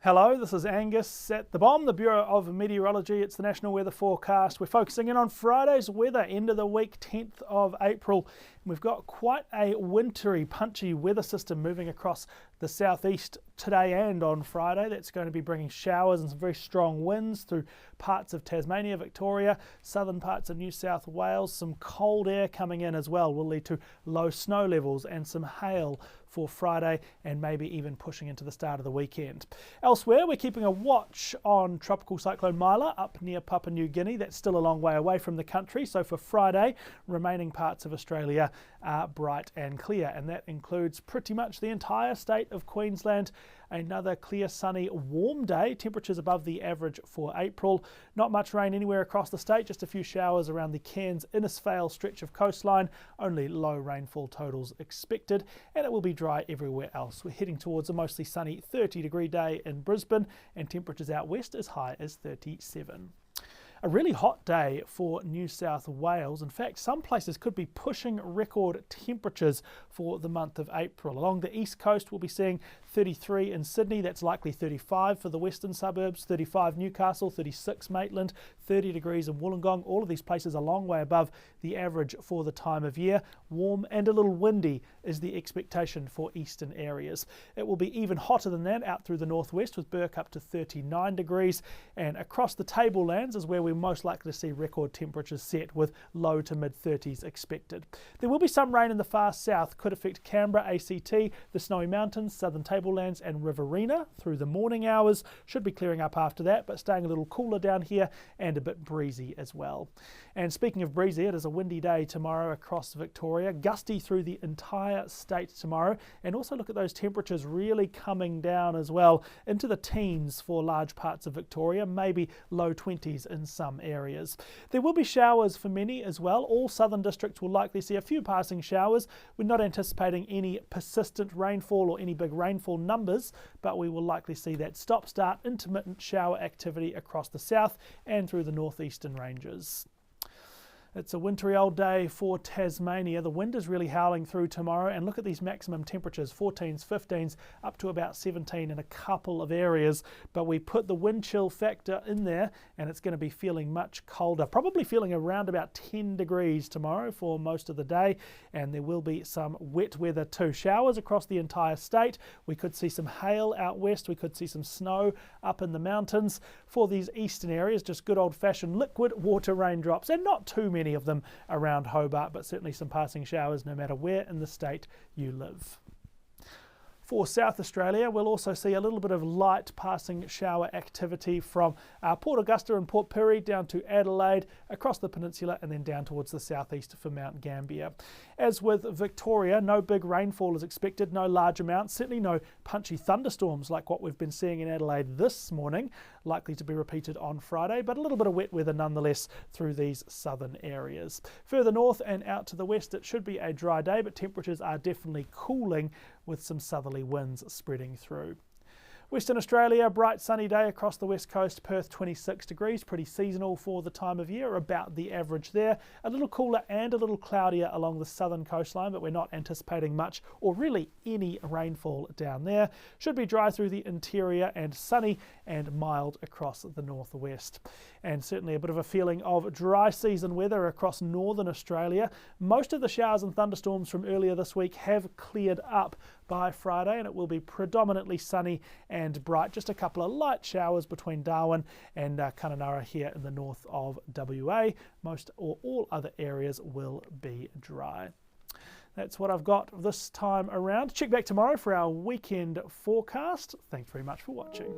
Hello, this is Angus at the BOM, the Bureau of Meteorology. It's the National Weather Forecast. We're focusing in on Friday's weather, end of the week, 10th of April. We've got quite a wintry, punchy weather system moving across the southeast today and on Friday. That's going to be bringing showers and some very strong winds through parts of Tasmania, Victoria, southern parts of New South Wales. Some cold air coming in as well will lead to low snow levels and some hail for Friday and maybe even pushing into the start of the weekend. Elsewhere, we're keeping a watch on Tropical Cyclone Mila up near Papua New Guinea. That's still a long way away from the country. So for Friday, remaining parts of Australia are bright and clear, and that includes pretty much the entire state of Queensland. Another clear, sunny, warm day, temperatures above the average for April. Not much rain anywhere across the state, just a few showers around the Cairns-Innisfail stretch of coastline. Only low rainfall totals expected, and it will be dry everywhere else. We're heading towards a mostly sunny 30-degree day in Brisbane, and temperatures out west as high as 37. A really hot day for New South Wales. In fact, some places could be pushing record temperatures for the month of April. Along the east coast, we'll be seeing 33 in Sydney. That's likely 35 for the western suburbs, 35 Newcastle, 36 Maitland, 30 degrees in Wollongong. All of these places a long way above the average for the time of year. Warm and a little windy is the expectation for eastern areas. It will be even hotter than that out through the northwest, with Burke up to 39 degrees. And across the tablelands is where we're most likely to see record temperatures set, with low to mid 30s expected. There will be some rain in the far south, could affect Canberra, ACT, the Snowy Mountains, southern tablelands and Riverina through the morning hours. Should be clearing up after that, but staying a little cooler down here and a bit breezy as well. And speaking of breezy, it is a windy day tomorrow across Victoria, gusty through the entire state tomorrow, and also look at those temperatures really coming down as well into the teens for large parts of Victoria, maybe low 20s in some areas. There will be showers for many as well. All southern districts will likely see a few passing showers. We're not anticipating any persistent rainfall or any big rainfall numbers, but we will likely see that stop-start intermittent shower activity across the south and through the northeastern ranges. It's a wintry old day for Tasmania. The wind is really howling through tomorrow, and look at these maximum temperatures, 14s, 15s, up to about 17 in a couple of areas. But we put the wind chill factor in there, and it's going to be feeling much colder, probably feeling around about 10 degrees tomorrow for most of the day, and there will be some wet weather too. Showers across the entire state. We could see some hail out west. We could see some snow up in the mountains. For these eastern areas, just good old-fashioned liquid water raindrops, and not too many of them around Hobart, but certainly some passing showers no matter where in the state you live. For South Australia, we'll also see a little bit of light passing shower activity from Port Augusta and Port Pirie down to Adelaide, across the peninsula, and then down towards the southeast for Mount Gambier. As with Victoria, no big rainfall is expected, no large amounts, certainly no punchy thunderstorms like what we've been seeing in Adelaide this morning, likely to be repeated on Friday, but a little bit of wet weather nonetheless through these southern areas. Further north and out to the west, it should be a dry day, but temperatures are definitely cooling with some southerly winds spreading through. Western Australia, bright sunny day across the west coast, Perth 26 degrees, pretty seasonal for the time of year, about the average there. A little cooler and a little cloudier along the southern coastline, but we're not anticipating much or really any rainfall down there. Should be dry through the interior and sunny and mild across the northwest. And certainly a bit of a feeling of dry season weather across northern Australia. Most of the showers and thunderstorms from earlier this week have cleared up by Friday, and it will be predominantly sunny and bright. Just a couple of light showers between Darwin and Kununurra here in the north of WA. Most or all other areas will be dry. That's what I've got this time around. Check back tomorrow for our weekend forecast. Thanks very much for watching.